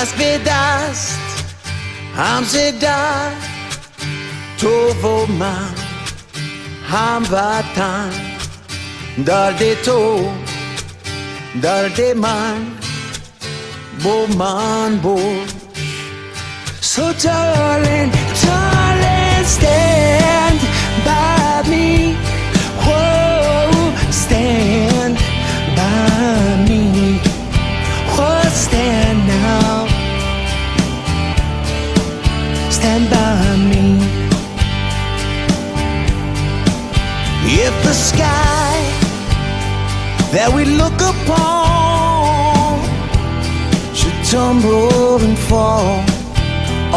must be dust. Ham se da tovo man, ham vatan, darde to, darde man, bo man bo. So darling, darling, stand by me. Whoa, stand by me. Whoa, stand now. Stand by me. If the sky that we look upon should tumble and fall,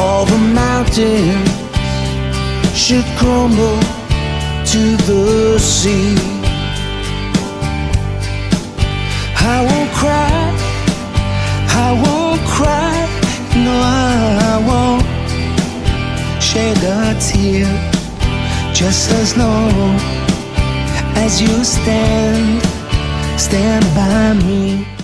all the mountains should crumble to the sea, I won't cry, I won't cry, no, I won't shed a tear, just as long as you stand by me.